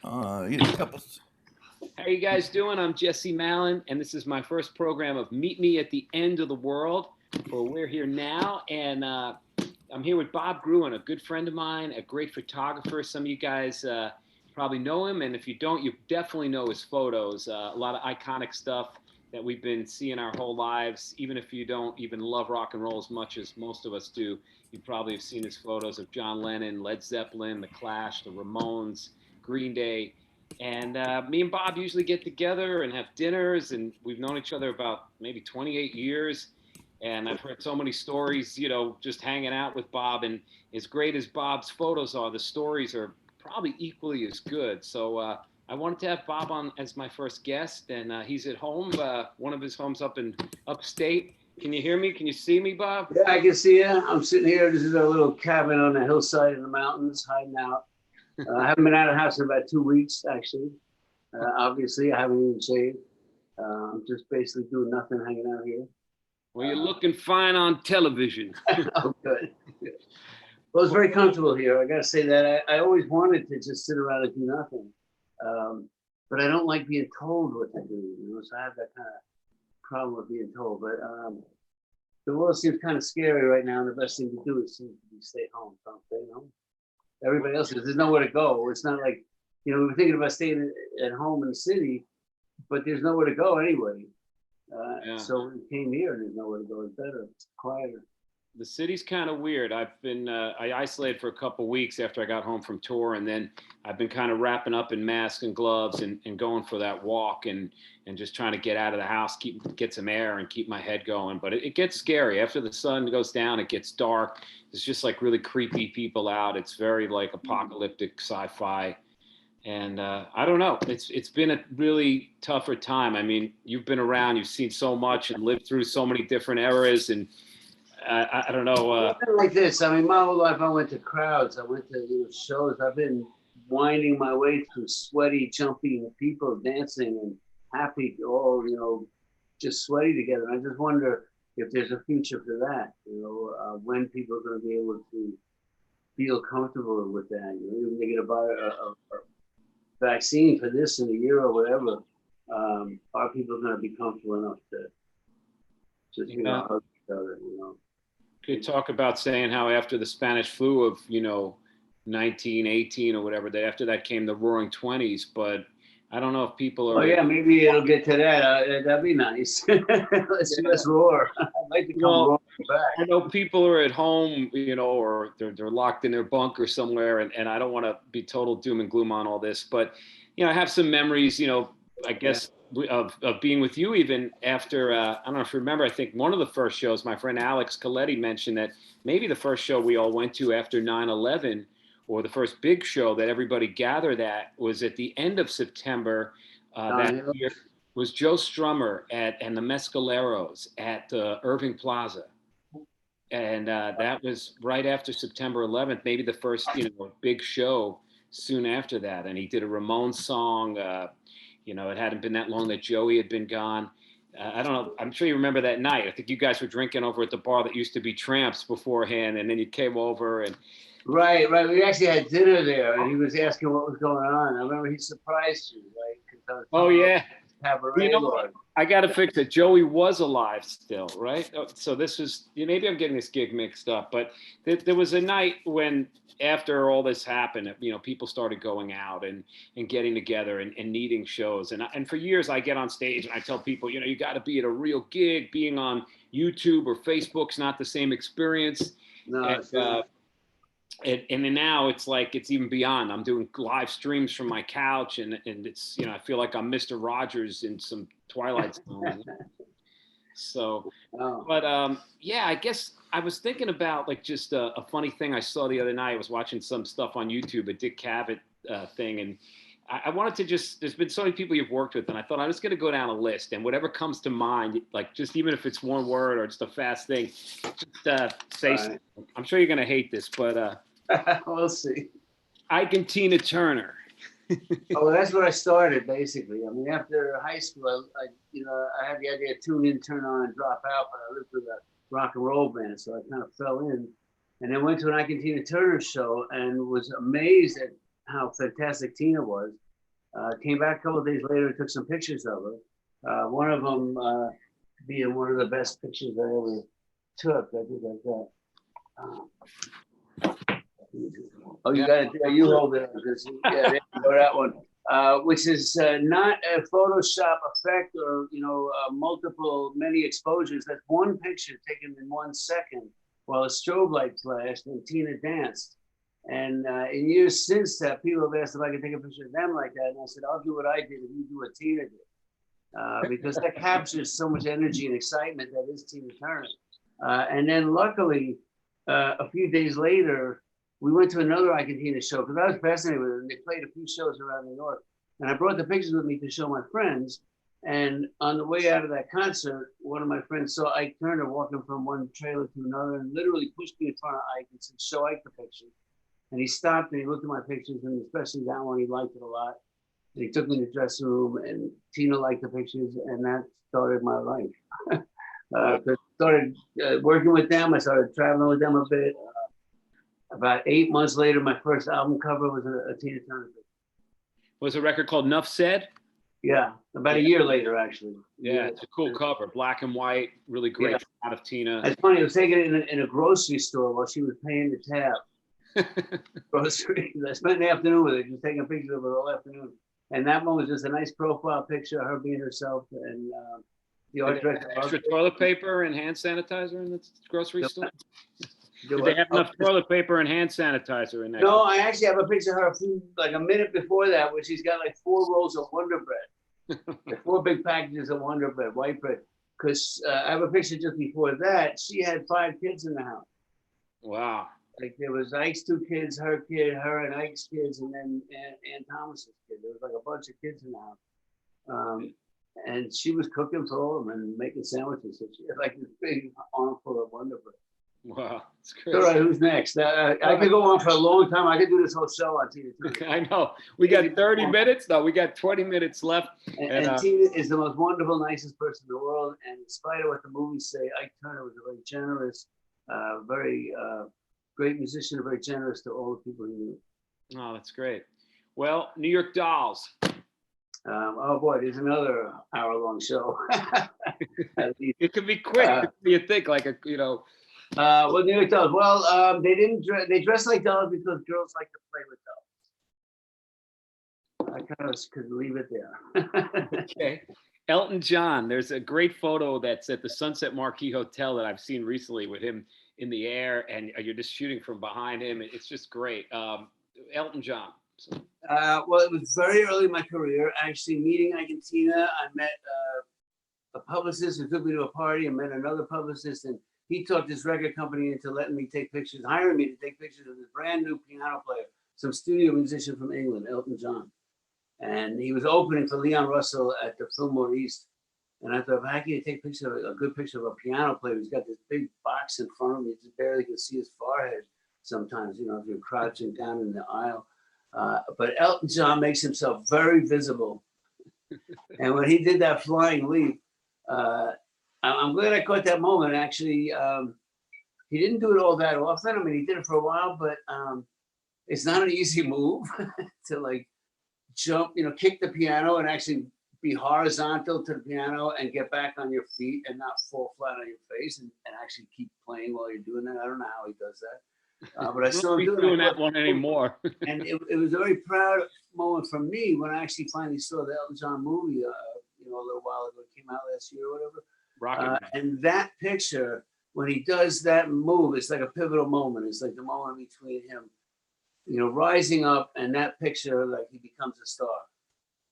You a couple. How you guys doing? I'm Jesse Malin, and this is my first program of Meet Me at the End of the World for We're Here Now. And I'm here with Bob Gruen, a good friend of mine, a great photographer. Some of you guys probably know him, and if you don't, you definitely know his photos. A lot of iconic stuff that we've been seeing our whole lives. Even if you don't even love rock and roll as much as most of us do, you probably have seen his photos of John Lennon, Led Zeppelin, The Clash, The Ramones, Green Day. And me and Bob usually get together and have dinners, and we've known each other about maybe 28 years. And I've heard so many stories, just hanging out with Bob. And as great as Bob's photos are, the stories are probably equally as good. So I wanted to have Bob on as my first guest, and he's at home, one of his homes up in upstate. Can you hear me? Can you see me, Bob? Yeah, I can see you. I'm sitting here. This is our little cabin on the hillside in the mountains, hiding out. I haven't been out of the house in about 2 weeks, actually. Obviously, I haven't even shaved. I'm just basically doing nothing, hanging out here. Well, you're looking fine on television. Oh, good. Well, it's very comfortable here. I got to say that. I always wanted to just sit around and do nothing. But I don't like being told what to do, so I have that kind of problem with being told. But the world seems kind of scary right now, and the best thing to do is seems to be stay home. So I'm staying home. Everybody else there's nowhere to go. It's not like, we were thinking about staying at home in the city, but there's nowhere to go anyway. So we came here and there's nowhere to go. It's better, it's quieter. The city's kind of weird. I isolated for a couple weeks after I got home from tour, and then I've been kind of wrapping up in masks and gloves and going for that walk and just trying to get out of the house, get some air and keep my head going. But it gets scary. After the sun goes down, it gets dark. It's just like really creepy people out. It's very like apocalyptic sci-fi. And I don't know. It's been a really tougher time. I mean, you've been around, you've seen so much and lived through so many different eras, and I don't know. Like this. I mean, my whole life I went to crowds. I went to shows. I've been winding my way through sweaty, jumping people dancing and happy, all just sweaty together. And I just wonder if there's a future for that. When people are going to be able to feel comfortable with that. Even they get a vaccine for this in a year or whatever. Are people going to be comfortable enough to just hug each other? Could talk about saying how after the Spanish flu of 1918 or whatever, that after that came the Roaring Twenties. But I don't know if people are. Oh yeah, maybe it'll get to that. That'd be nice. Let's roar. I'd like to come roaring back. I know people are at home, or they're locked in their bunker somewhere, and I don't want to be total doom and gloom on all this, but I have some memories, I guess. Of being with you even after, I don't know if you remember, I think one of the first shows, my friend Alex Coletti mentioned that maybe the first show we all went to after 9/11, or the first big show that everybody gathered at, was at the end of September that year, was Joe Strummer and the Mescaleros at Irving Plaza. And that was right after September 11th, maybe the first big show soon after that. And he did a Ramones song. It hadn't been that long that Joey had been gone. I don't know. I'm sure you remember that night. I think you guys were drinking over at the bar that used to be Tramps beforehand, and then you came over and. Right. We actually had dinner there, and he was asking what was going on. I remember he surprised you, right? Oh yeah. Cabaret Lord. I got to fix it. Joey was alive still, right? So this was, maybe I'm getting this gig mixed up, but there was a night when, after all this happened, people started going out and getting together and needing shows. And for years I get on stage and I tell people, you got to be at a real gig. Being on YouTube or Facebook's not the same experience. No, and then now it's like it's even beyond. I'm doing live streams from my couch, and it's I feel like I'm Mr. Rogers in some Twilight Zone. So, but I guess I was thinking about like just a funny thing I saw the other night. I was watching some stuff on YouTube, a Dick Cavett thing, and I wanted to there's been so many people you've worked with, and I thought I'm just going to go down a list, and whatever comes to mind, like just even if it's one word or just a fast thing, just say something. I'm sure you're going to hate this, but we'll see. Ike and Tina Turner. Oh, that's what I started basically. I mean, after high school, I had the idea to tune in, turn on, and drop out, but I lived with a rock and roll band, so I kind of fell in, and then went to an Ike and Tina Turner show and was amazed at how fantastic Tina was. Came back a couple of days later and took some pictures of her. One of them being one of the best pictures I ever took. I think like that. Oh, you got it there. You hold it. Yeah, there you go, that one. Which is not a Photoshop effect or many exposures. That's one picture taken in 1 second while a strobe light flashed and Tina danced. And in years since that, people have asked if I could take a picture of them like that, and I said I'll do what I did if you do what Tina did, because that captures so much energy and excitement that is Tina Turner. And then luckily, a few days later, we went to another Argentina show because I was fascinated with it. And they played a few shows around New York. And I brought the pictures with me to show my friends. And on the way out of that concert, one of my friends saw Ike Turner walking from one trailer to another and literally pushed me in front of Ike and said, show Ike the picture. And he stopped and he looked at my pictures, and especially that one, he liked it a lot. And he took me to the dressing room, and Tina liked the pictures, and that started my life. I started working with them. I started traveling with them a bit. About 8 months later, my first album cover was a Tina Turner picture. Was a record called Nuff Said? Yeah, about a year later, actually. Yeah, it's a cool cover, black and white, really great shot of Tina. It's funny, I was taking it in a grocery store while she was paying the tab. Groceries. I spent the afternoon with her, just taking pictures of her all afternoon. And that one was just a nice profile picture of her being herself. And the art director. Extra toilet paper and hand sanitizer in the grocery store? Did they have enough toilet paper and hand sanitizer in there? No, I actually have a picture of her like a minute before that, where she's got like 4 rolls of Wonder Bread. Like 4 big packages of Wonder Bread, white bread. Because I have a picture just before that. She had 5 kids in the house. Wow. Like there was Ike's 2 kids, her kid, her and Ike's kids, and then Aunt Thomas's kid. There was like a bunch of kids in the house. And she was cooking for all of them and making sandwiches. So she had like this big armful of Wonder Bread. Wow, that's great. All right, who's next? I could go on for a long time. I could do this whole show on Tina Turner. I know. We got 30 minutes. No, we got 20 minutes left. And Tina is the most wonderful, nicest person in the world. And in spite of what the movies say, Ike Turner was a very generous, very great musician, very generous to all the people he knew. Oh, that's great. Well, New York Dolls. Oh boy, there's another hour-long show. It could be quick. You think like a, well, New York Dolls. Well, they dress like dolls because girls like to play with dolls. I kind of could leave it there. Okay. Elton John. There's a great photo that's at the Sunset Marquis Hotel that I've seen recently with him in the air, and you're just shooting from behind him. It's just great. Elton John. Well, it was very early in my career. Actually, meeting Ike and Tina, I met a publicist who took me to a party and met another publicist, and he talked his record company into letting me take pictures, hiring me to take pictures of this brand new piano player, some studio musician from England, Elton John. And he was opening for Leon Russell at the Fillmore East. And I thought, how can you take a good picture of a piano player who's got this big box in front of him? You just barely can see his forehead sometimes, if you're crouching down in the aisle. But Elton John makes himself very visible. And when he did that flying leap, I'm glad I caught that moment. Actually, he didn't do it all that often. I mean, he did it for a while, but it's not an easy move to like jump, kick the piano and actually be horizontal to the piano and get back on your feet and not fall flat on your face and actually keep playing while you're doing that. I don't know how he does that. But I saw him doing that one anymore. And it was a very proud moment for me when I actually finally saw the Elton John movie, a little while ago. It came out last year or whatever. And that picture, when he does that move, it's like a pivotal moment. It's like the moment between him, rising up and that picture, like he becomes a star.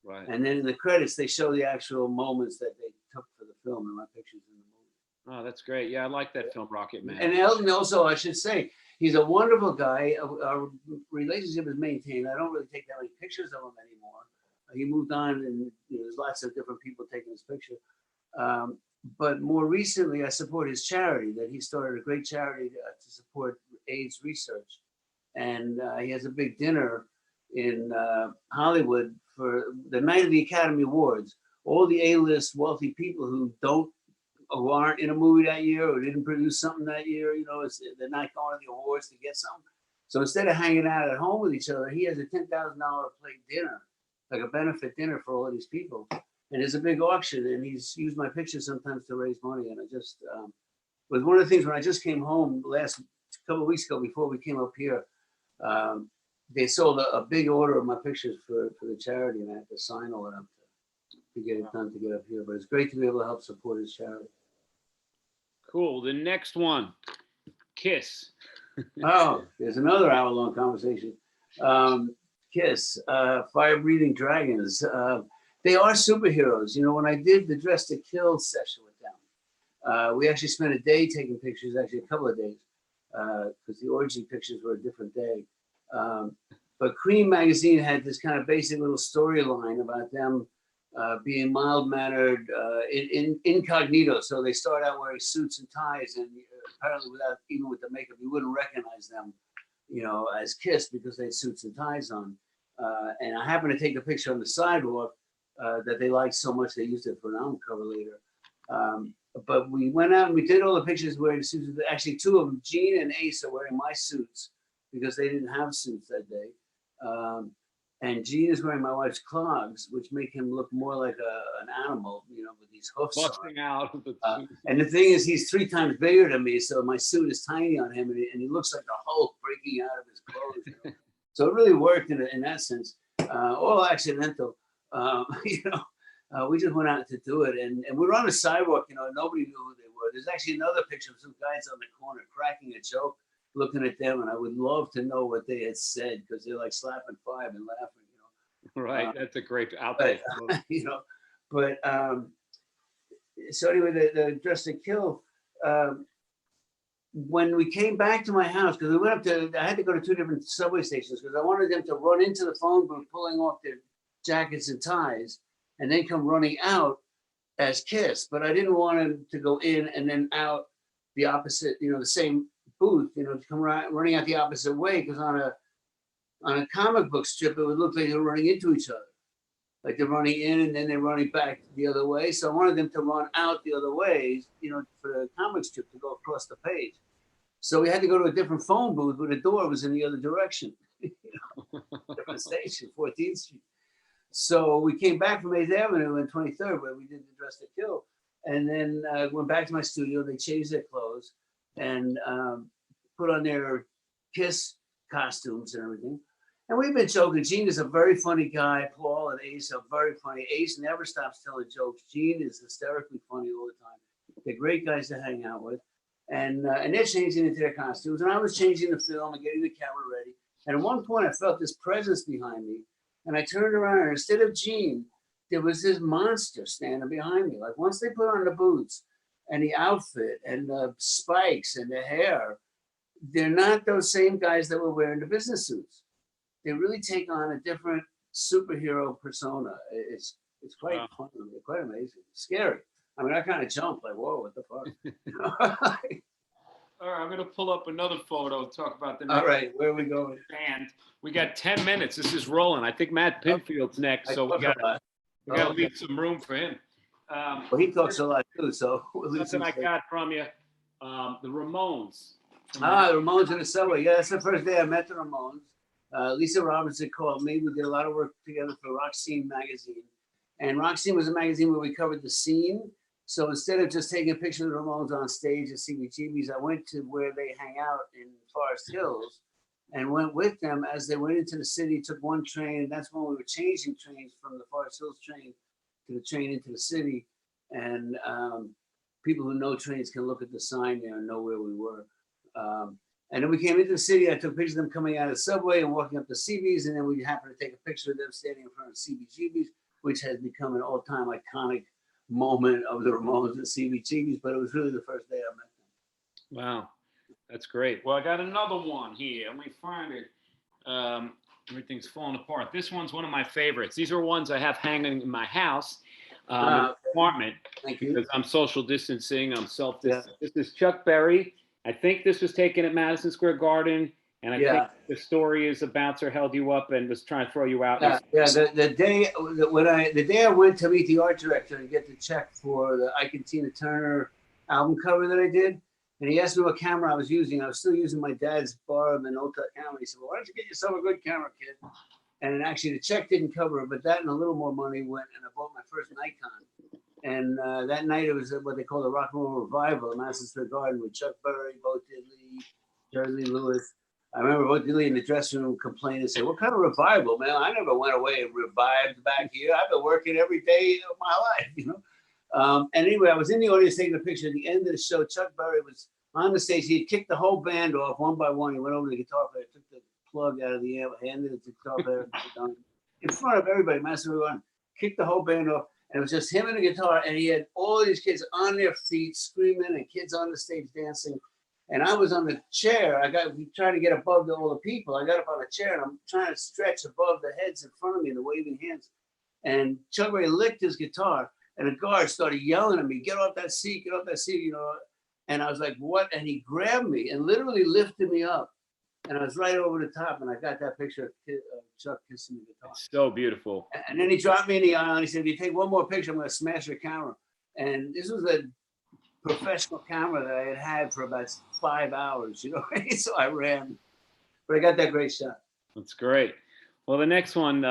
Right. And then in the credits, they show the actual moments that they took for the film, and my pictures in the movie. Oh, that's great. Yeah, I like that film, Rocket Man. And Elton also, I should say, he's a wonderful guy. Our relationship is maintained. I don't really take that many pictures of him anymore. He moved on, and there's lots of different people taking his picture. But more recently, I support his charity that he started, a great charity to support AIDS research. And he has a big dinner in Hollywood for the night of the Academy Awards. All the A-list wealthy people who aren't in a movie that year or didn't produce something that year, they're not going to the awards to get something. So instead of hanging out at home with each other, he has a $10,000 plate dinner like a benefit dinner for all of these people. And there's a big auction, and he's used my pictures sometimes to raise money. And I just was one of the things when I just came home last couple of weeks ago before we came up here. They sold a big order of my pictures for the charity, and I had to sign all of them to get it done to get up here. But it's great to be able to help support his charity. Cool. The next one, Kiss. Oh, there's another hour-long conversation. Kiss, fire-breathing dragons. They are superheroes. You know, when I did the Dress to Kill session with them, we actually spent a day taking pictures, actually a couple of days, because the orgy pictures were a different day. But Cream magazine had this kind of basic little storyline about them being mild-mannered, incognito. So they start out wearing suits and ties, and apparently without, even with the makeup, you wouldn't recognize them, you know, as Kiss because they had suits and ties on. And I happened to take a picture on the sidewalk that they liked so much they used it for an album cover later. But we went out and we did all the pictures wearing suits. Actually, two of them, Gene and Ace, are wearing my suits because they didn't have suits that day. And Gene is wearing my wife's clogs, which make him look more like an animal, you know, with these hoofs Busting out of the and the thing is, he's 3 times bigger than me, so my suit is tiny on him, and he looks like a Hulk breaking out of his clothes. You know? So it really worked in that sense. All accidental. You know, we just went out to do it, and we were on the sidewalk. You know, nobody knew who they were. There's actually another picture of some guys on the corner cracking a joke, looking at them, and I would love to know what they had said because they're like slapping 5 and laughing. You know, right? That's a great outfit. You know, but so anyway, the Dress to Kill. When we came back to my house, because we went up to, I had to go to 2 different subway stations because I wanted them to run into the phone booth, pulling off their jackets and ties, and then come running out as Kiss. But I didn't want them to go in and then out the opposite, you know, the same booth, you know, to come running out the opposite way. Because on a comic book strip, it would look like they were running into each other. Like they're running in and then they're running back the other way. So I wanted them to run out the other way, you know, for the comic strip to go across the page. So we had to go to a different phone booth where the door was in the other direction, you know, different station, 14th Street. So we came back from 8th Avenue and 23rd where we did the Dress to Kill. And then went back to my studio. They changed their clothes and put on their Kiss costumes and everything. And we've been joking. Gene is a very funny guy. Paul and Ace are very funny. Ace never stops telling jokes. Gene is hysterically funny all the time. They're great guys to hang out with. And they're changing into their costumes. And I was changing the film and getting the camera ready. And at one point, I felt this presence behind me. And I turned around, and instead of Gene, there was this monster standing behind me. Like once they put on the boots and the outfit and the spikes and the hair, they're not those same guys that were wearing the business suits. They really take on a different superhero persona. It's quite fun, quite amazing, scary. I mean, I kind of jumped like, whoa, what the fuck? All right, I'm going to pull up another photo, talk about the next. All right, where are we going? Band. We got 10 minutes. This is rolling. I think Matt Pinfield's next, so we got to leave some room for him. Well, he talks a lot too, so. Something I got from you, the Ramones. The Ramones in the subway. Yeah, that's the first day I met the Ramones. Lisa Robinson called me. We did a lot of work together for Rock Scene magazine. And Rock Scene was a magazine where we covered the scene. So instead of just taking a picture of the Ramones on stage at CBGB's, I went to where they hang out in Forest Hills and went with them as they went into the city, took one train. And that's when we were changing trains from the Forest Hills train to the train into the city. And people who know trains can look at the sign there and know where we were. And then we came into the city. I took pictures of them coming out of the subway and walking up the CB's. And then we happened to take a picture of them standing in front of CBGB's, which has become an all-time iconic moment of the Ramones at CBGB's. But it was really the first day I met them. Wow, that's great. Well, I got another one here. Let me find it. Everything's falling apart. This one's one of my favorites. These are ones I have hanging in my house, apartment. Thank you. Because I'm social distancing. I'm self-distancing. Yeah. This is Chuck Berry. I think this was taken at Madison Square Garden, and I think the story is a bouncer held you up and was trying to throw you out. The day I went to meet the art director and get the check for the Ike and Tina Turner album cover that I did, and he asked me what camera I was using. I was still using my dad's borrowed Minolta camera. He said, "Well, why don't you get yourself a good camera, kid?" And actually, the check didn't cover it, but that and a little more money went, and I bought my first Nikon. And that night, it was what they call the Rock and Roll Revival at Madison Square Garden with Chuck Berry, Bo Diddley, Jerry Lee Lewis. I remember Bo Diddley in the dressing room complained and said, "What kind of revival, man? I never went away and revived back here. I've been working every day of my life, you know." And anyway, I was in the audience taking a picture. At the end of the show, Chuck Berry was on the stage. He had kicked the whole band off one by one. He went over to the guitar player, took the plug out of the amp, handed it to the guitar player in front of everybody, Madison Square Garden, kicked the whole band off. And it was just him and the guitar, and he had all these kids on their feet screaming, and kids on the stage dancing. And I was on the chair. We trying to get above all the people. I got up on a chair, and I'm trying to stretch above the heads in front of me, the waving hands. And Chuck Berry licked his guitar, and the guard started yelling at me, "Get off that seat, get off that seat," you know. And I was like, "What?" And he grabbed me and literally lifted me up. And I was right over the top, and I got that picture of Chuck kissing the guitar. It's so beautiful. And then he dropped me in the aisle, and he said, "If you take one more picture, I'm going to smash your camera." And this was a professional camera that I had had for about 5 hours, you know. So I ran, but I got that great shot. That's great. Well, the next one,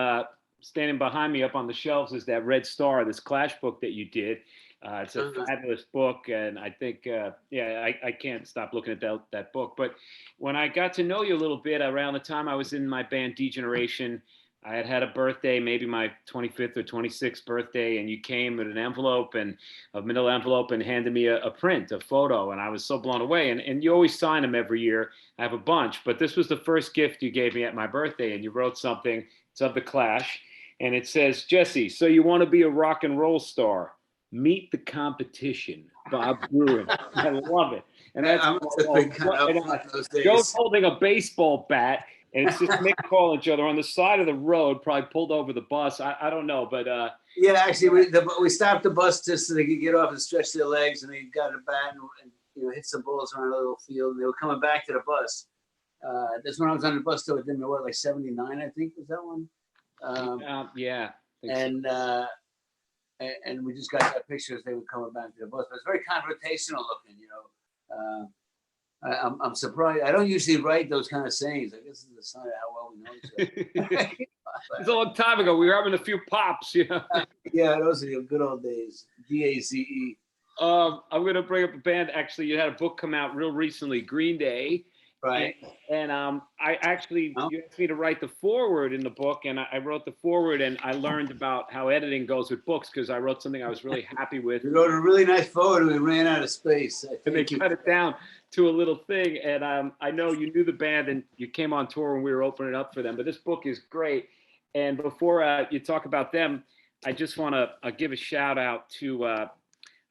standing behind me up on the shelves, is that Red Star, this Clash book that you did. It's a fabulous book, and I think, I can't stop looking at that book. But when I got to know you a little bit around the time I was in my band Degeneration, I had a birthday, maybe my 25th or 26th birthday, and you came with an envelope and a manila envelope and handed me a print, a photo, and I was so blown away. And you always sign them every year. I have a bunch, but this was the first gift you gave me at my birthday, and you wrote something. It's of the Clash, and it says, "Jesse, so you want to be a rock and roll star? Meet the competition, Bob Gruen." I love it. And that's Joe's holding a baseball bat, and it's just Mick calling each other on the side of the road, probably pulled over the bus. I don't know, but yeah, actually, we stopped the bus just so they could get off and stretch their legs, and they got a bat and hit some balls around a little field. And they were coming back to the bus. That's when I was on the bus till I didn't know what, like 79, I think was that one. Yeah. And we just got that picture as they were coming back to the bus. But it's very confrontational looking, you know. I'm surprised. I don't usually write those kind of sayings. I guess it's a sign of how well we know each other. It's a long time ago. We were having a few pops, you know. Yeah, those are the good old days. DAZE. I'm going to bring up a band. Actually, you had a book come out real recently, Green Day. Right. And I actually, you asked me to write the foreword in the book, and I wrote the foreword, and I learned about how editing goes with books because I wrote something I was really happy with. You wrote a really nice foreword, and we ran out of space. And they cut it down to a little thing. And I know you knew the band, and you came on tour when we were opening up for them. But this book is great. And before you talk about them, I just want to give a shout out to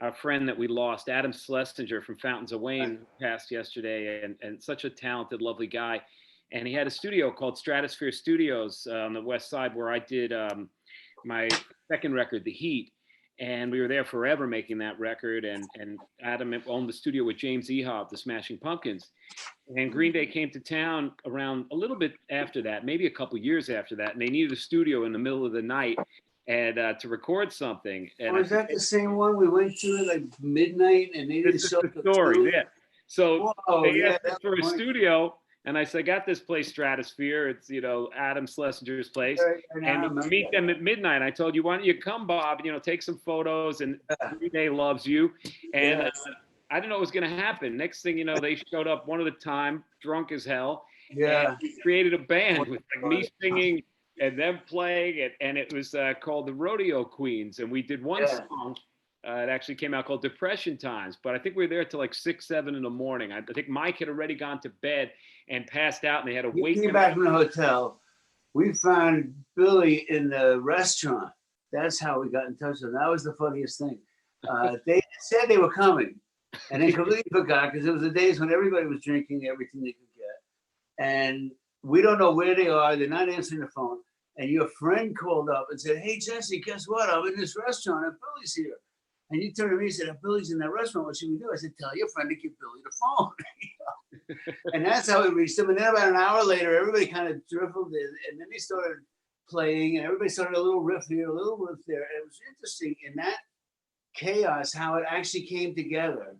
our friend that we lost, Adam Schlesinger from Fountains of Wayne, who passed yesterday, and such a talented, lovely guy. And he had a studio called Stratosphere Studios on the West Side where I did my second record, The Heat. And we were there forever making that record. And Adam owned the studio with James Ehop, the Smashing Pumpkins. And Green Day came to town around a little bit after that, maybe a couple years after that. And they needed a studio in the middle of the night and to record something. And was that the same one we went to at like midnight and they didn't show the story? Yeah. So they asked that's for a studio, and I said, "I got this place, Stratosphere. It's Adam Schlesinger's place, and we meet them at midnight." I told you, "Why don't you come, Bob? Take some photos." And Green Day loves you, and I didn't know what was going to happen. Next thing you know, they showed up one at a time, drunk as hell. Yeah. And we created a band with like me singing and them playing, and it was called the Rodeo Queens. And we did one song. It actually came out called Depression Times. But I think we were there till like 6, 7 in the morning. I think Mike had already gone to bed and passed out, and they had to wake him. Came back from the hotel. We found Billy in the restaurant. That's how we got in touch with him. That was the funniest thing. They said they were coming, and they completely forgot because it was the days when everybody was drinking everything they could get. And we don't know where they are. They're not answering the phone. And your friend called up and said, "Hey, Jesse, guess what? I'm in this restaurant and Billy's here." And you turned to me and said, "If Billy's in that restaurant, what should we do?" I said, "Tell your friend to give Billy the phone." And that's how we reached him. And then about an hour later, everybody kind of dribbled in. And then they started playing, and everybody started a little riff here, a little riff there. And it was interesting in that chaos how it actually came together.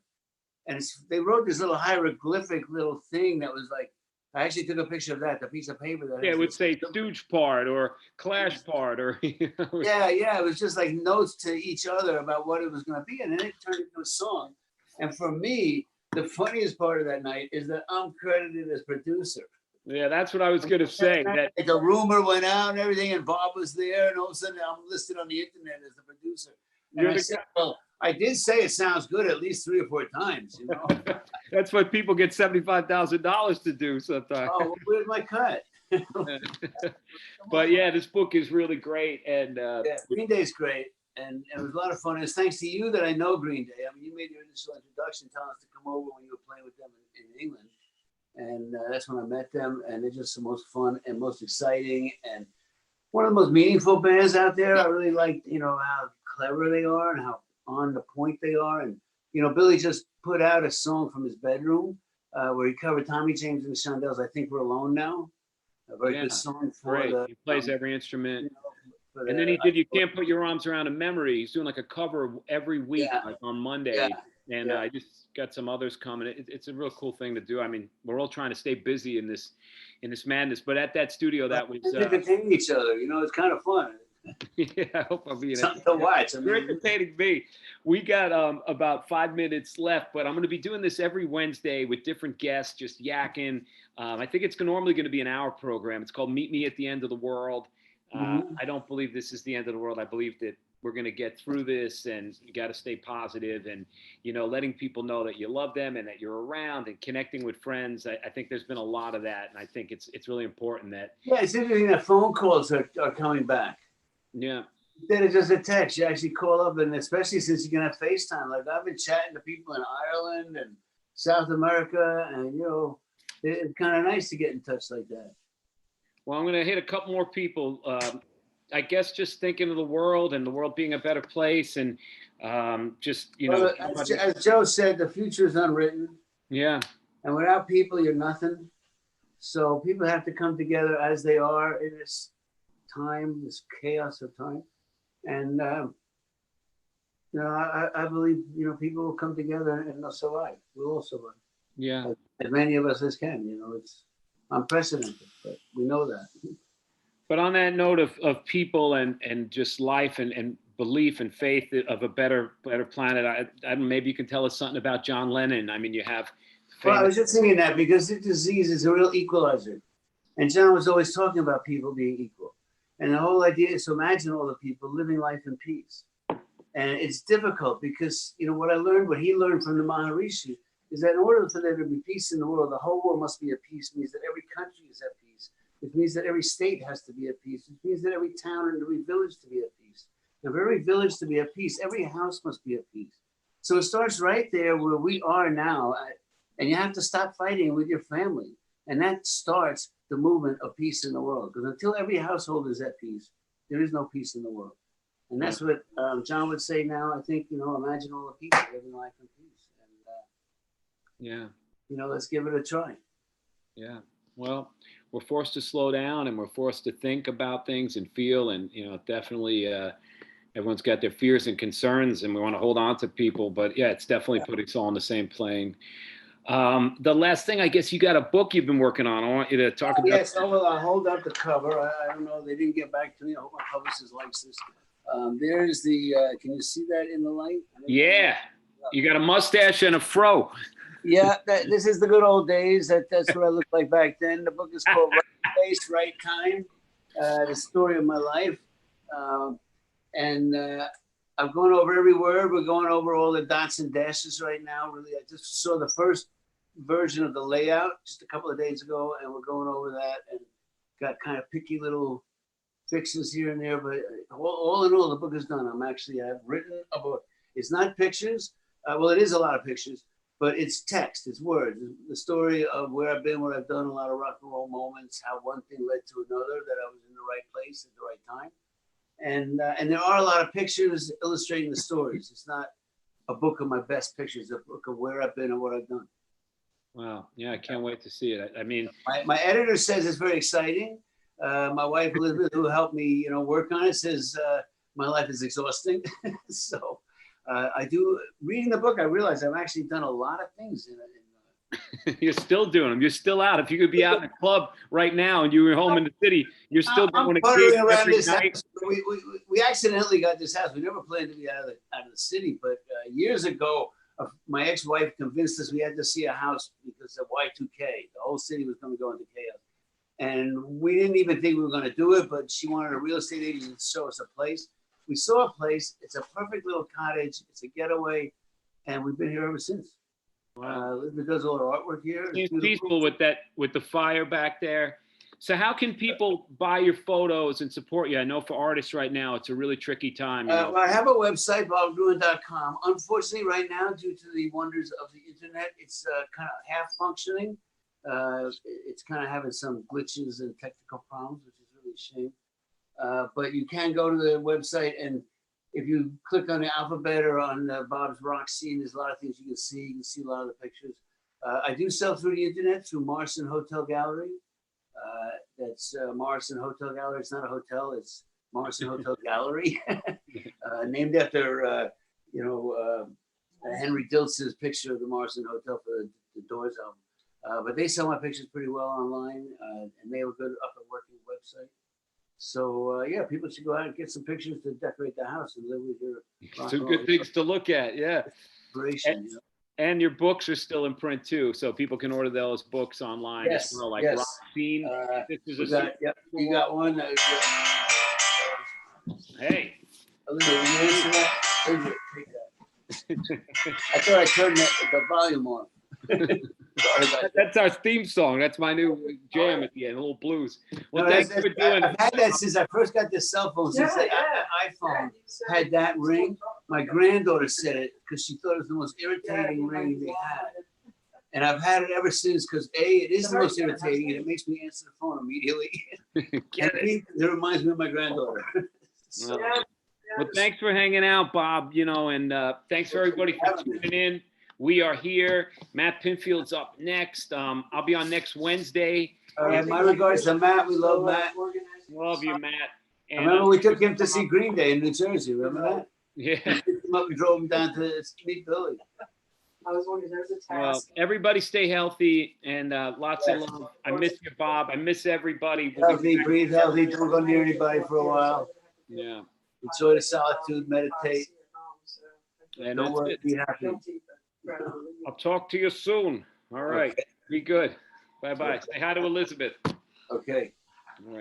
And they wrote this little hieroglyphic little thing that was like I actually took a picture of that, the piece of paper that Yeah, has it would this. say Stooge part or Clash part or Yeah, yeah, it was just like notes to each other about what it was going to be, and then it turned into a song. And for me, the funniest part of that night is that I'm credited as producer. Yeah, that's what I was gonna say. That The rumor went out and everything, and Bob was there, and all of a sudden I'm listed on the internet as the producer. And you're I the said, well, I did say it sounds good at least 3 or 4 times, you know. guy. That's what people get $75,000 to do sometimes. Oh, well, where's my cut? But yeah, this book is really great, and Yeah, Green Day's great, and it was a lot of fun. It's thanks to you that I know Green Day. I mean, you made your initial introduction, telling us to come over when you were playing with them in England, and that's when I met them. And they're just the most fun and most exciting, and one of the most meaningful bands out there. I really like, how clever they are and how on the point they are. And Billy just put out a song from his bedroom where he covered Tommy James and the Shondells. I think we're alone now. A very good song for great. the. He plays every instrument. For And the, then he did You Can't Put Your Arms Around a Memory. He's doing like a cover every week, Yeah. like on Monday. Yeah. And Yeah. I just got some others coming. It's a real cool thing to do. I mean, we're all trying to stay busy in this madness. But at that studio, that was entertain each other. It's kind of fun. yeah. I hope I'll be Something to watch. I You're mean, entertaining me. We got about 5 minutes left, but I'm going to be doing this every Wednesday with different guests, just yakking. I think it's normally going to be an hour program. It's called Meet Me at the End of the World. I don't believe this is the end of the world. I believe that we're going to get through this, and you got to stay positive, and letting people know that you love them and that you're around and connecting with friends. I think there's been a lot of that, and I think it's really important that. Yeah, it's interesting that phone calls are coming back. Yeah. Instead of just a text, you actually call up, and especially since you can have FaceTime. Like I've been chatting to people in Ireland and South America, and it's kind of nice to get in touch like that. Well, I'm going to hit a couple more people. I guess just thinking of the world and the world being a better place, and just Well, as Joe said, the future is unwritten. Yeah. And without people, you're nothing. So people have to come together as they are in this time, this chaos of time. And I believe people will come together and they'll survive. We'll all survive. Yeah. As many of us as can. It's unprecedented, but we know that. But on that note of people and just life and belief and faith of a better planet, I don't know, maybe you can tell us something about John Lennon. I mean, you have. Well, I was just thinking that because this disease is a real equalizer, and John was always talking about people being equal, and the whole idea is to imagine all the people living life in peace. And it's difficult because what he learned from the Maharishi is that in order for there to be peace in the world, the whole world must be at peace. It means that every country is at peace. It means that every state has to be at peace. It means that every town and every village to be at peace. And for every village to be at peace, every house must be at peace. So it starts right there where we are now. And you have to stop fighting with your family. And that starts the movement of peace in the world. Because until every household is at peace, there is no peace in the world. And that's what John would say now. I think, imagine all the people living life in peace. And, let's give it a try. Yeah. Well, we're forced to slow down, and we're forced to think about things and feel. And, definitely everyone's got their fears and concerns, and we want to hold on to people. But yeah, it's definitely putting us all on the same plane. The last thing, I guess you got a book you've been working on. I want you to talk about. Yes, well, I'll hold up the cover. I don't know. They didn't get back to me. I hope my publicist likes this. There's the, can you see that in the light? Yeah. You got a mustache and a fro. Yeah, this is the good old days. That's what I looked like back then. The book is called Right Place, Right Time, the story of my life. And I've gone over every word. We're going over all the dots and dashes right now. Really, I just saw the first version of the layout just a couple of days ago, and we're going over that and got kind of picky little fixes here and there. But all in all, the book is done. I've written a book. It's not pictures. Well, it is a lot of pictures, but it's text, it's words. The story of where I've been, what I've done, a lot of rock and roll moments, how one thing led to another, that I was in the right place at the right time. And there are a lot of pictures illustrating the stories. It's not a book of my best pictures, a book of where I've been and what I've done. Wow. Yeah, I can't wait to see it. I mean, my editor says it's very exciting. My wife, Elizabeth, who helped me, work on it, says my life is exhausting. So I do, reading the book, I realize I've actually done a lot of things in You're still doing them. You're still out. If you could be out in a club right now and you were home in the city, you're still going to puttering gigs around every this night. house. We accidentally got this house. We never planned to be out of the city, but years ago, my ex-wife convinced us we had to see a house because of Y2K. The whole city was going to go into chaos. And we didn't even think we were going to do it, but she wanted a real estate agent to show us a place. We saw a place. It's a perfect little cottage. It's a getaway. And we've been here ever since. Wow. Elizabeth does all her artwork here. It's peaceful with the fire back there. So how can people buy your photos and support you? I know for artists right now, it's a really tricky time. Well, I have a website, bobgruen.com. Unfortunately, right now, due to the wonders of the internet, it's kind of half functioning. It's kind of having some glitches and technical problems, which is really a shame. But you can go to the website, and if you click on the alphabet or on Bob's Rock Scene, there's a lot of things you can see. You can see a lot of the pictures. I do sell through the internet through Morrison Hotel Gallery. That's Morrison Hotel Gallery. It's not a hotel. It's Morrison Hotel Gallery, named after Henry Diltz's picture of the Morrison Hotel for the Doors album. But they sell my pictures pretty well online, and they have a good up and working website. So yeah, people should go out and get some pictures to decorate the house and live with your. Some good things to look at, yeah. Inspiration. And your books are still in print too, so people can order those books online as well, like Rock Scene. This is you got one. Hey. I thought I turned the volume on. That's our theme song. That's my new jam at the end, a little blues. Well, thanks for doing it. I've had that since I first got this cell phone. Since the iPhone had that ring, my granddaughter said it because she thought it was the most irritating ring they had. And I've had it ever since because it is the most irritating and it makes me answer the phone immediately. It reminds me of my granddaughter. Well, thanks for hanging out, Bob. And thanks for everybody for tuning in. We are here. Matt Pinfield's up next. I'll be on next Wednesday. My regards to Matt. We love Matt. Love you, Matt. And, remember we took him to see Green Day in New Jersey. Remember that? Yeah. We drove him down to meet Billy. Well, everybody stay healthy and lots of love. I miss you, Bob. I miss everybody. Healthy, breathe healthy. Don't go near anybody for a while. Yeah. Enjoy the solitude. Meditate. And don't worry. Be happy. I'll talk to you soon. All right. Okay. Be good. Bye-bye. Say hi to Elizabeth. Okay.